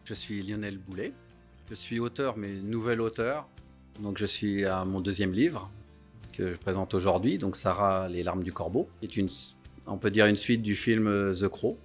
Je suis Lionel Boulet, je suis auteur, mais nouvel auteur. Donc je suis à mon deuxième livre que je présente aujourd'hui, donc Sarah, les larmes du corbeau, qui est on peut dire une suite du film The Crow.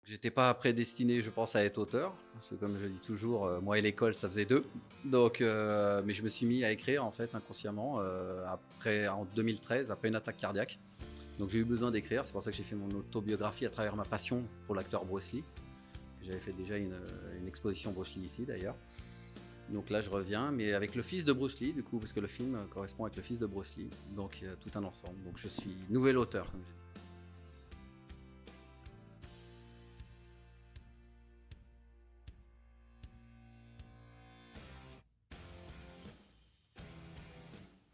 J'étais pas prédestiné, je pense, à être auteur, parce que comme je dis toujours, moi et l'école, ça faisait deux. Donc, mais je me suis mis à écrire en fait inconsciemment en 2013, après une attaque cardiaque. Donc j'ai eu besoin d'écrire, c'est pour ça que j'ai fait mon autobiographie à travers ma passion pour l'acteur Bruce Lee. J'avais fait déjà une exposition Bruce Lee ici d'ailleurs. Donc là je reviens, mais avec le fils de Bruce Lee du coup, parce que le film correspond avec le fils de Bruce Lee. Donc il y a tout un ensemble. Donc je suis nouvel auteur, comme je dis.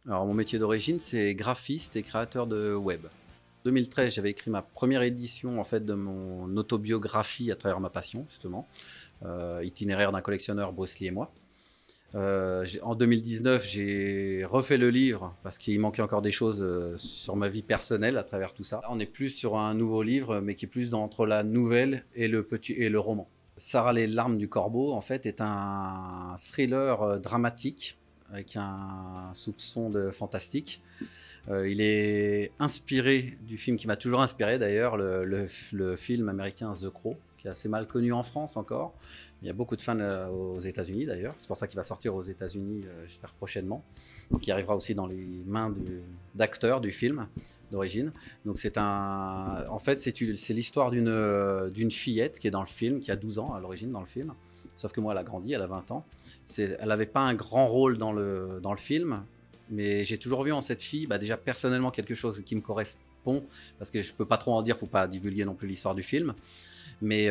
Alors mon métier d'origine, c'est graphiste et créateur de web. En 2013, j'avais écrit ma première édition en fait de mon autobiographie à travers ma passion justement, itinéraire d'un collectionneur, Bruce Lee et moi. En 2019, j'ai refait le livre parce qu'il manquait encore des choses sur ma vie personnelle à travers tout ça. Là, on est plus sur un nouveau livre, mais qui est plus entre la nouvelle et le roman. Sarah, les larmes du corbeau, en fait, est un thriller dramatique avec un soupçon de fantastique. Il est inspiré du film qui m'a toujours inspiré d'ailleurs, le film américain The Crow, qui est assez mal connu en France encore. Il y a beaucoup de fans aux États-Unis d'ailleurs. C'est pour ça qu'il va sortir aux États-Unis, j'espère prochainement, qui arrivera aussi dans les mains d'acteurs du film d'origine. Donc en fait, c'est l'histoire d'une fillette qui est dans le film, qui a 12 ans à l'origine dans le film. Sauf que moi, elle a grandi, elle a 20 ans. Elle n'avait pas un grand rôle dans le film, mais j'ai toujours vu en cette fille, déjà personnellement, quelque chose qui me correspond, parce que je ne peux pas trop en dire pour ne pas divulguer non plus l'histoire du film. Mais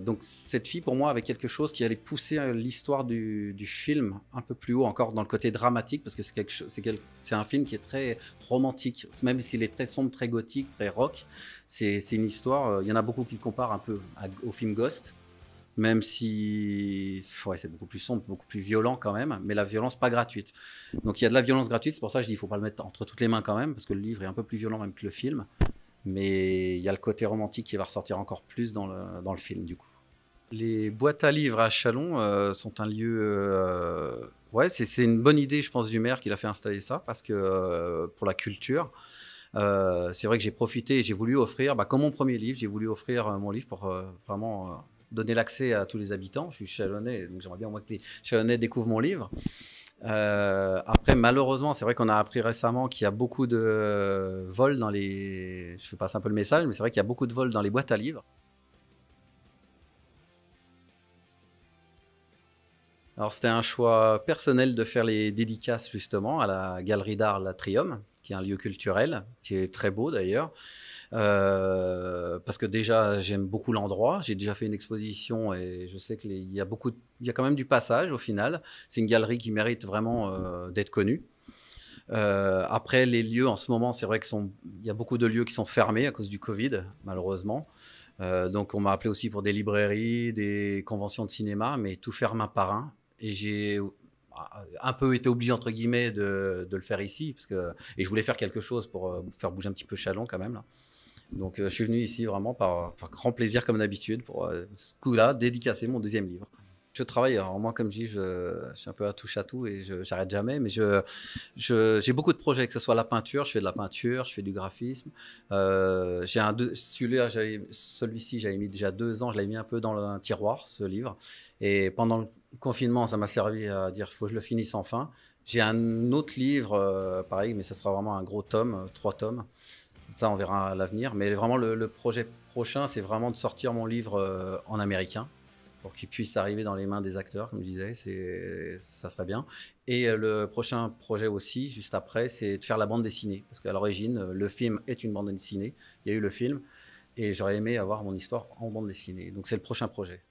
donc cette fille, pour moi, avait quelque chose qui allait pousser l'histoire du film un peu plus haut, encore dans le côté dramatique, parce que c'est un film qui est très romantique, même s'il est très sombre, très gothique, très rock. C'est une histoire, il y en a beaucoup qui le comparent un peu au film Ghost, même si c'est beaucoup plus sombre, beaucoup plus violent quand même, mais la violence pas gratuite. Donc il y a de la violence gratuite, c'est pour ça que je dis qu'il ne faut pas le mettre entre toutes les mains quand même, parce que le livre est un peu plus violent même que le film. Mais il y a le côté romantique qui va ressortir encore plus dans le film du coup. Les boîtes à livres à Châlons sont un lieu... ouais, c'est une bonne idée, je pense, du maire qui l'a fait installer ça, parce que pour la culture, c'est vrai que j'ai profité et j'ai voulu offrir, comme mon premier livre, j'ai voulu offrir mon livre pour vraiment donner l'accès à tous les habitants. Je suis chalonnais, donc j'aimerais bien moi que les Chalonnais découvrent mon livre. Après, malheureusement, c'est vrai qu'on a appris récemment qu'il y a beaucoup de vols dans les... Je fais passer un peu le message, mais c'est vrai qu'il y a beaucoup de vols dans les boîtes à livres. Alors, c'était un choix personnel de faire les dédicaces justement à la Galerie d'Art L'Atrium, qui est un lieu culturel, qui est très beau d'ailleurs. Parce que déjà j'aime beaucoup l'endroit, j'ai déjà fait une exposition et je sais qu'il y a il y a quand même du passage au final. C'est une galerie qui mérite vraiment d'être connue. Après les lieux en ce moment, c'est vrai il y a beaucoup de lieux qui sont fermés à cause du Covid malheureusement. Donc on m'a appelé aussi pour des librairies, des conventions de cinéma, mais tout ferme un par un. Et j'ai un peu été obligé entre guillemets de le faire ici et je voulais faire quelque chose pour faire bouger un petit peu Châlons quand même là. Donc je suis venu ici vraiment par grand plaisir comme d'habitude pour ce coup-là dédicacer mon deuxième livre. Je travaille, alors moi, comme je dis, je suis un peu à touche à tout et j'arrête jamais, mais j'ai beaucoup de projets, que ce soit la peinture, je fais de la peinture, je fais du graphisme. Celui-ci, j'avais mis déjà 2 ans, je l'avais mis un peu dans un tiroir, ce livre. Et pendant le confinement, ça m'a servi à dire, il faut que je le finisse enfin. J'ai un autre livre, pareil, mais ça sera vraiment un gros tome, 3 tomes. Ça, on verra à l'avenir. Mais vraiment, le projet prochain, c'est vraiment de sortir mon livre en américain pour qu'il puisse arriver dans les mains des acteurs, comme je disais, ça serait bien. Et le prochain projet aussi, juste après, c'est de faire la bande dessinée. Parce qu'à l'origine, le film est une bande dessinée. Il y a eu le film. Et j'aurais aimé avoir mon histoire en bande dessinée. Donc c'est le prochain projet.